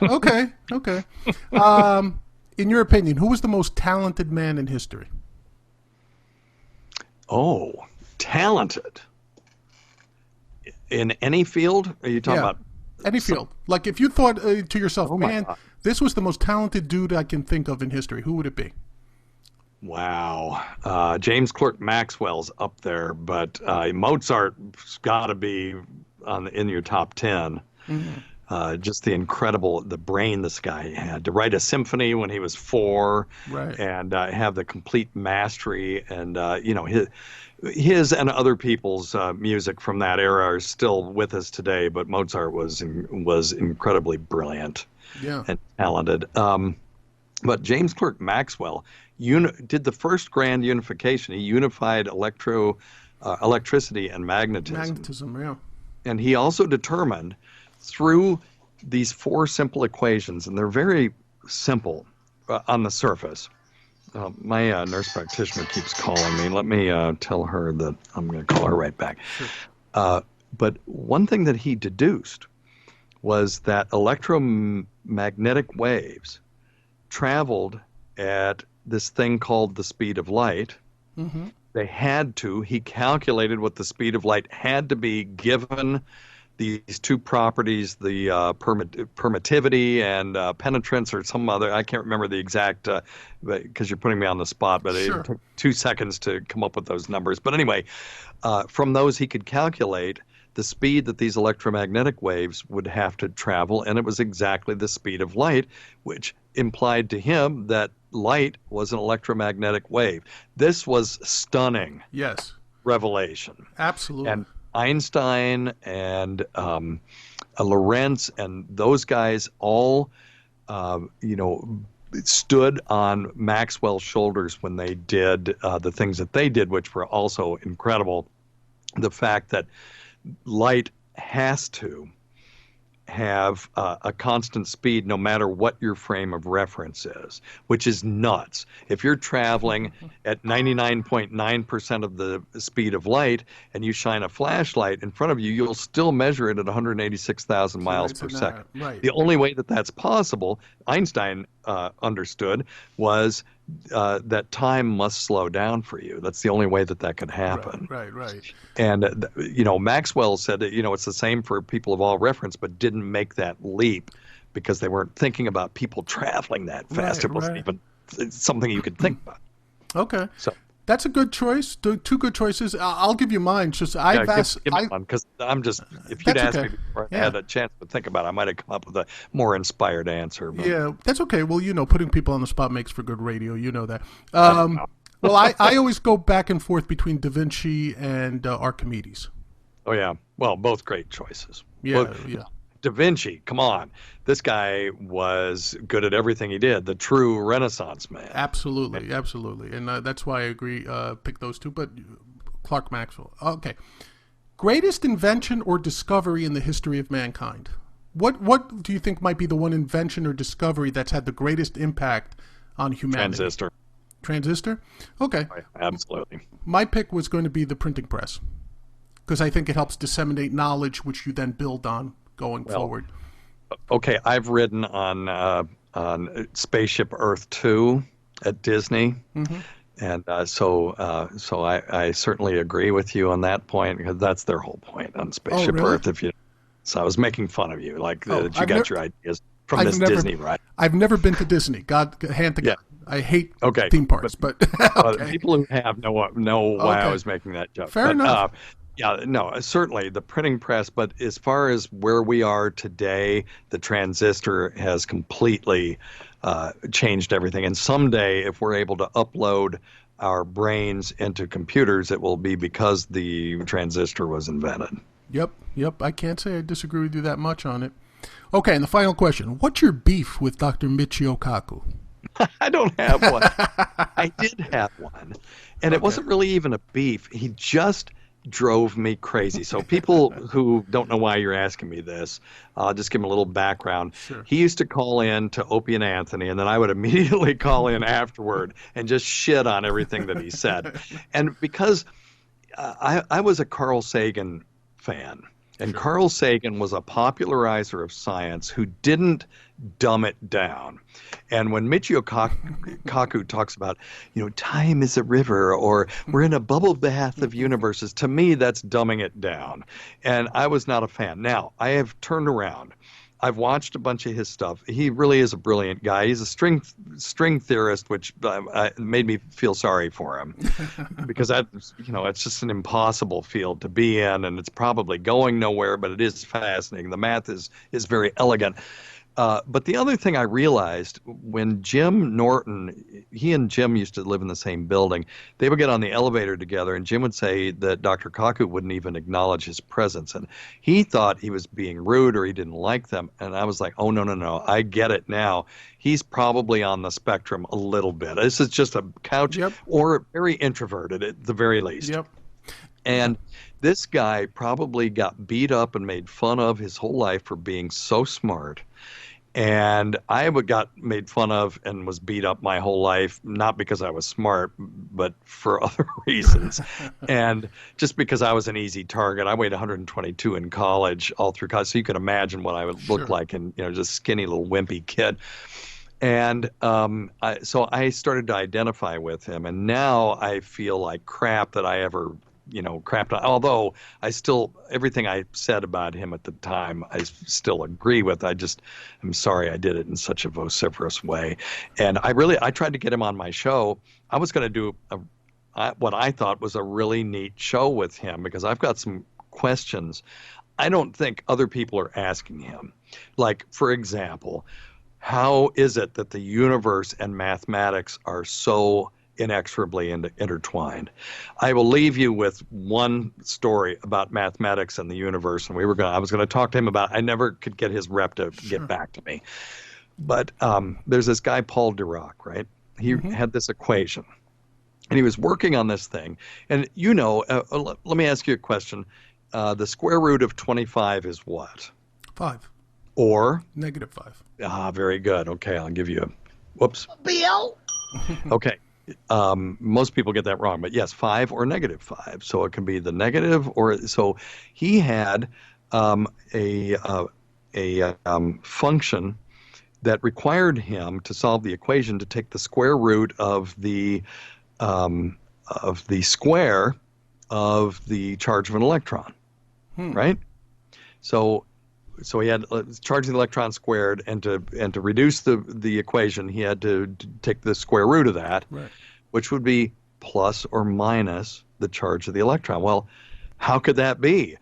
Okay. In your opinion, who was the most talented man in history? Oh, talented. In any field? Are you talking about? Any field. Like if you thought to yourself, man, this was the most talented dude I can think of in history, who would it be? Wow. James Clerk Maxwell's up there, but Mozart's got to be in your top 10. Mm-hmm. Just the brain this guy had to write a symphony when he was 4, right, and have the complete mastery, and his and other people's music from that era are still with us today. But Mozart was incredibly brilliant, and talented. But James Clerk Maxwell did the first grand unification. He unified electricity and magnetism. Magnetism, yeah. And he also determined through these 4 simple equations, and they're very simple on the surface. My nurse practitioner keeps calling me. Let me tell her that I'm going to call her right back. Sure. But one thing that he deduced was that electromagnetic waves traveled at this thing called the speed of light. Mm-hmm. He calculated what the speed of light had to be given these 2 properties, the permittivity and penetrance, or some other, I can't remember the exact, because you're putting me on the spot, but It took 2 seconds to come up with those numbers. But anyway, from those he could calculate the speed that these electromagnetic waves would have to travel, and it was exactly the speed of light, which implied to him that light was an electromagnetic wave. This was stunning. Yes. Revelation. Absolutely. And Einstein and Lorentz and those guys all, stood on Maxwell's shoulders when they did the things that they did, which were also incredible. The fact that light has to have a constant speed no matter what your frame of reference is, which is nuts. If you're traveling at 99.9% of the speed of light and you shine a flashlight in front of you, you'll still measure it at 186,000 miles per second. Right. The only way that that's possible, Einstein understood, was that time must slow down for you. That's the only way that could happen. Right. And, Maxwell said that, it's the same for people of all reference, but didn't make that leap because they weren't thinking about people traveling that fast. It wasn't even something you could think about. Okay. So that's a good choice. 2 good choices. I'll give you mine. Just give me one, because if you'd asked me before I had a chance to think about it, I might have come up with a more inspired answer. But. Yeah, that's okay. Well, putting people on the spot makes for good radio. You know that. Well, I always go back and forth between Da Vinci and Archimedes. Oh, yeah. Well, both great choices. Yeah. Da Vinci, come on. This guy was good at everything he did, the true Renaissance man. Absolutely. And that's why I agree, pick those 2, but Clerk Maxwell. Okay. Greatest invention or discovery in the history of mankind? What do you think might be the one invention or discovery that's had the greatest impact on humanity? Transistor? Okay. Absolutely. My pick was going to be the printing press, because I think it helps disseminate knowledge, which you then build on going forward. Okay, I've ridden on Spaceship Earth 2 at Disney, mm-hmm. and so I certainly agree with you on that point, because that's their whole point on Spaceship Earth. So I was making fun of you, that you got your ideas from Disney ride. I've never been to Disney. God, hand to God. I hate theme parks, but people who have know why I was making that joke. Fair enough. Certainly the printing press, but as far as where we are today, the transistor has completely changed everything. And someday, if we're able to upload our brains into computers, it will be because the transistor was invented. Yep. I can't say I disagree with you that much on it. Okay, and the final question. What's your beef with Dr. Michio Kaku? I don't have one. I did have one. And it wasn't really even a beef. He just drove me crazy. So people who don't know why you're asking me this, I'll just give them a little background. Sure. He used to call in to Opie and Anthony, and then I would immediately call in afterward and just shit on everything that he said. And because I was a Carl Sagan fan, and Sure. Carl Sagan was a popularizer of science who didn't dumb it down. And when Michio Kaku talks about, time is a river, or we're in a bubble bath of universes, to me, that's dumbing it down. And I was not a fan. Now, I have turned around. I've watched a bunch of his stuff. He really is a brilliant guy. He's a string theorist, which made me feel sorry for him because it's just an impossible field to be in, and it's probably going nowhere, but it is fascinating. The math is very elegant. But the other thing I realized when Jim Norton, he and Jim used to live in the same building, they would get on the elevator together, and Jim would say that Dr. Kaku wouldn't even acknowledge his presence. And he thought he was being rude or he didn't like them. And I was like, oh, no, I get it now. He's probably on the spectrum a little bit. This is just a couch or very introverted at the very least. Yep. And this guy probably got beat up and made fun of his whole life for being so smart. And I got made fun of and was beat up my whole life, not because I was smart, but for other reasons. And just because I was an easy target. I weighed 122 in college, all through college. So you can imagine what I would look like, and just skinny little wimpy kid. And so I started to identify with him. And now I feel like crap that I ever crapped on. Although everything I said about him at the time, I still agree with. I'm sorry I did it in such a vociferous way. And I tried to get him on my show. I was going to do what I thought was a really neat show with him, because I've got some questions I don't think other people are asking him. Like, for example, how is it that the universe and mathematics are so inexorably intertwined? I will leave you with one story about mathematics and the universe, and I was going to talk to him about. I never could get his rep to get back to me, but there's this guy Paul Dirac, right? He had this equation, and he was working on this thing. And let me ask you a question: the square root of 25 is what? 5. Or -5. Very good. Okay, I'll give you a. Whoops. Bill. Okay. Most people get that wrong, but yes, 5 or -5. So it can be the negative, or so he had a function that required him to solve the equation to take the square root of the square of the charge of an electron, right? So he had charge of the electron squared, and to reduce the equation, he had to take the square root of that, right, which would be plus or minus the charge of the electron. Well, how could that be?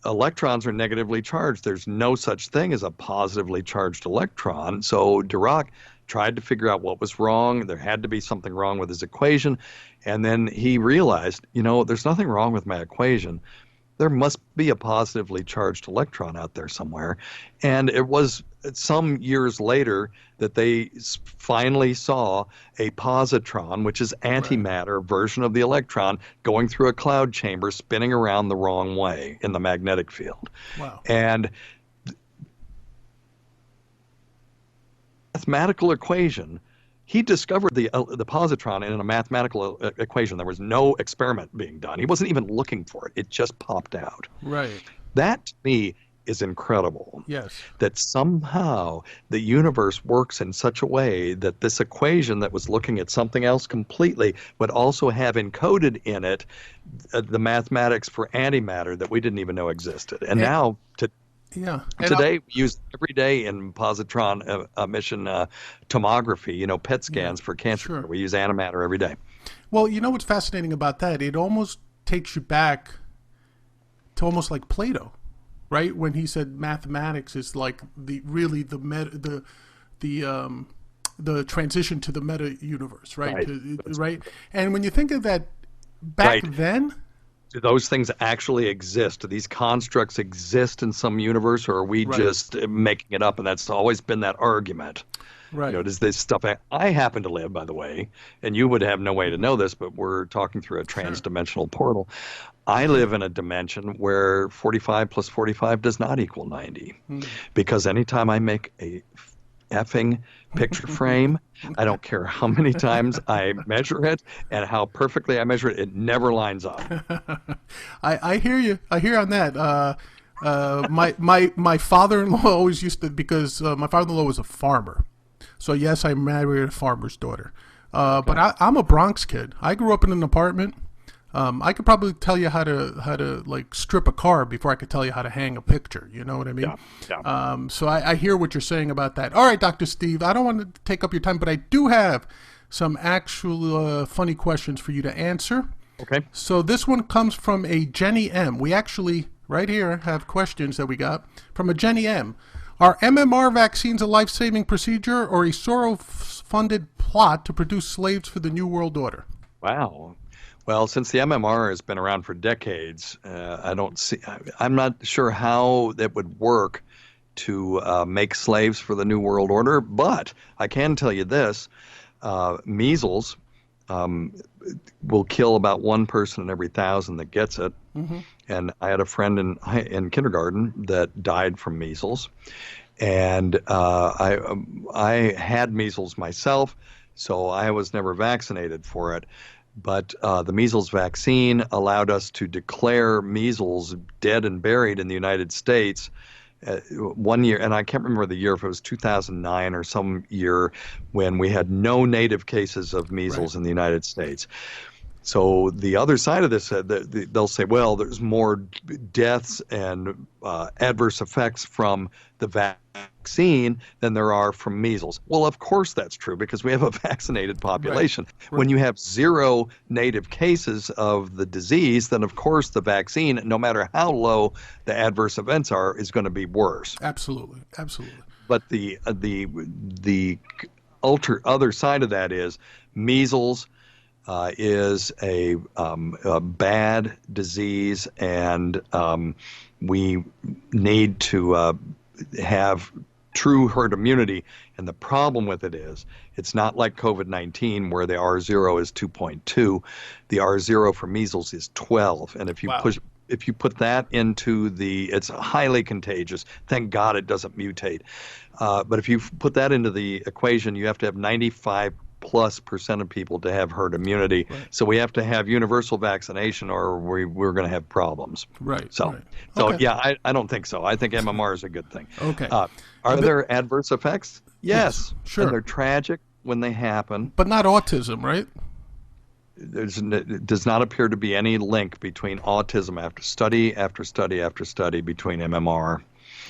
Electrons are negatively charged. There's no such thing as a positively charged electron. So Dirac tried to figure out what was wrong. There had to be something wrong with his equation. And then he realized, there's nothing wrong with my equation. There must be a positively charged electron out there somewhere. And it was some years later that they finally saw a positron, which is antimatter version of the electron, going through a cloud chamber, spinning around the wrong way in the magnetic field. Wow. And mathematical equation, he discovered the positron in a mathematical equation. There was no experiment being done. He wasn't even looking for it. It just popped out. Right. That, to me, is incredible. Yes. That somehow the universe works in such a way that this equation that was looking at something else completely would also have encoded in it the mathematics for antimatter that we didn't even know existed. And now, today, we use it every day in positron emission tomography, PET scans for cancer. Sure. We use antimatter every day. Well, what's fascinating about that? It almost takes you back to almost like Plato, right? When he said mathematics is like the transition to the meta universe, right? Right. Right. And when you think of that back then, do those things actually exist? Do these constructs exist in some universe, or are we just making it up? And that's always been that argument. Right. Does this stuff? I happen to live, by the way, and you would have no way to know this, but we're talking through a transdimensional portal. I live in a dimension where 45 plus 45 does not equal 90, because anytime I make a effing picture frame, I don't care how many times I measure it and how perfectly I measure it, it never lines up. I hear you. I hear on that. My father-in-law always used to, because my father-in-law was a farmer. So yes, I married a farmer's daughter. But I'm a Bronx kid. I grew up in an apartment. I could probably tell you how to like strip a car before I could tell you how to hang a picture. You know what I mean? Yeah. So I hear what you're saying about that. All right, Dr. Steve, I don't want to take up your time, but I do have some actual funny questions for you to answer. Okay. So this one comes from a Jenny M. We actually, right here, have questions that we got from a Jenny M. Are MMR vaccines a life-saving procedure or a Soros-funded plot to produce slaves for the New World Order? Wow. Well, since the MMR has been around for decades, I'm not sure how that would work to make slaves for the New World Order, but I can tell you this, measles will kill about one person in every 1,000 that gets it. Mm-hmm. And I had a friend in kindergarten that died from measles. And I had measles myself, so I was never vaccinated for it. But the measles vaccine allowed us to declare measles dead and buried in the United States 1 year, and I can't remember the year, if it was 2009 or some year, when we had no native cases of measles in the United States. So the other side of this, they'll say, well, there's more deaths and adverse effects from the vaccine than there are from measles. Well, of course that's true, because we have a vaccinated population. Right. When you have zero native cases of the disease, then of course the vaccine, no matter how low the adverse events are, is going to be worse. Absolutely. But the other side of that is measles is a bad disease, and we need to have true herd immunity. And the problem with it is, it's not like COVID-19 where the R0 is 2.2. The R0 for measles is 12. And if you put that into it's highly contagious. Thank God it doesn't mutate. But if you put that into the equation, you have to have 95+% of people to have herd immunity. Right. So we have to have universal vaccination, or we're going to have problems. Right. So Okay. Yeah, I don't think so. I think MMR is a good thing. Okay. Are there adverse effects? Yes. Sure. And they're tragic when they happen. But not autism, right? It does not appear to be any link between autism after study after study after study between MMR.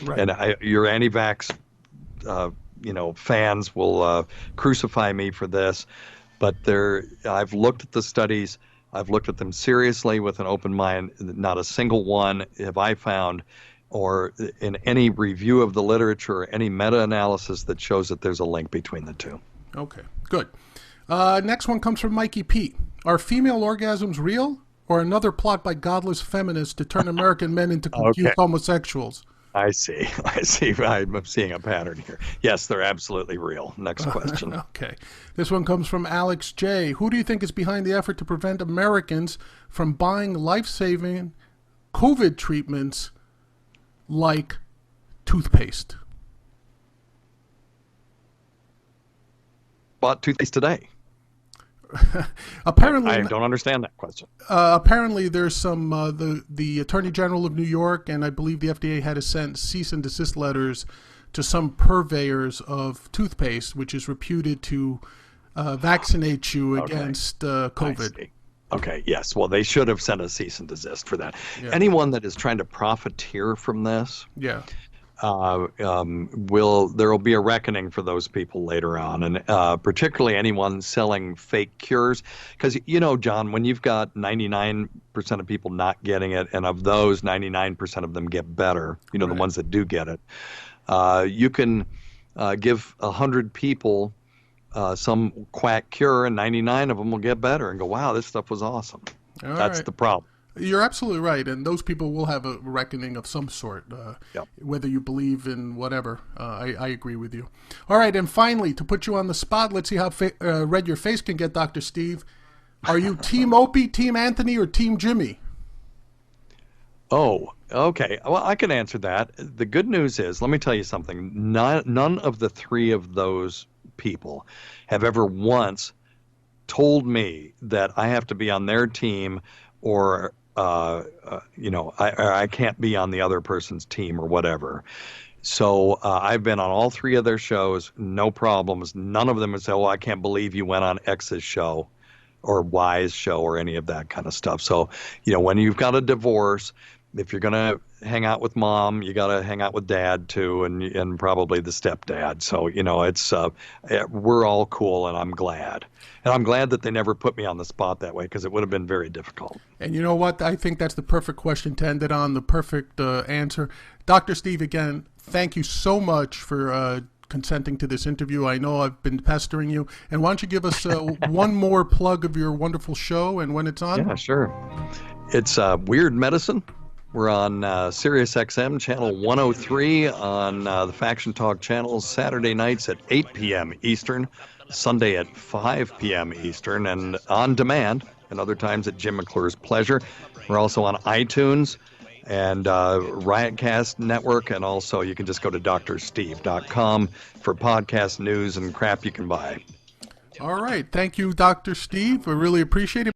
Right. And your anti-vax fans will crucify me for this, but I've looked at the studies. I've looked at them seriously with an open mind. Not a single one have I found, or in any review of the literature, or any meta-analysis that shows that there's a link between the two. Okay, good. Next one comes from Mikey Pete. Are female orgasms real, or another plot by godless feminists to turn American men into confused homosexuals? I see. I'm seeing a pattern here. Yes, they're absolutely real. Next question. Okay. This one comes from Alex J. Who do you think is behind the effort to prevent Americans from buying life-saving COVID treatments like toothpaste? Bought toothpaste today. Apparently, I don't understand that question. Apparently, there's some the Attorney General of New York, and I believe the FDA had to send cease and desist letters to some purveyors of toothpaste, which is reputed to vaccinate you against COVID. Okay, yes. Well, they should have sent a cease and desist for that. Yeah. Anyone that is trying to profiteer from this, yeah, there will be a reckoning for those people later on, and particularly anyone selling fake cures. Because, John, when you've got 99% of people not getting it, and of those, 99% of them get better, the ones that do get it, you can give 100 people some quack cure, and 99 of them will get better and go, wow, this stuff was awesome. All That's right. the problem. You're absolutely right, and those people will have a reckoning of some sort, Yep. whether you believe in whatever. I agree with you. All right, and finally, to put you on the spot, let's see how red your face can get, Dr. Steve. Are you Team Opie, Team Anthony, or Team Jimmy? Oh, okay. Well, I can answer that. The good news is, let me tell you something. None of the three of those people have ever once told me that I have to be on their team or I can't be on the other person's team or whatever. So I've been on all three of their shows, no problems. None of them have said, "Oh, I can't believe you went on X's show or Y's show," or any of that kind of stuff. So, when you've got a divorce, if you're going to hang out with mom, you got to hang out with dad too, and probably the stepdad. So, it's we're all cool, and I'm glad. And I'm glad that they never put me on the spot that way, because it would have been very difficult. And you know what? I think that's the perfect question to end it on, the perfect answer. Dr. Steve, again, thank you so much for consenting to this interview. I know I've been pestering you. And why don't you give us one more plug of your wonderful show and when it's on? Yeah, sure. It's Weird Medicine. We're on Sirius XM channel 103 on the Faction Talk channels, Saturday nights at 8 p.m. Eastern, Sunday at 5 p.m. Eastern, and on demand, and other times at Jim McClure's pleasure. We're also on iTunes and Riotcast Network, and also you can just go to drsteve.com for podcast news and crap you can buy. All right. Thank you, Dr. Steve. I really appreciate it.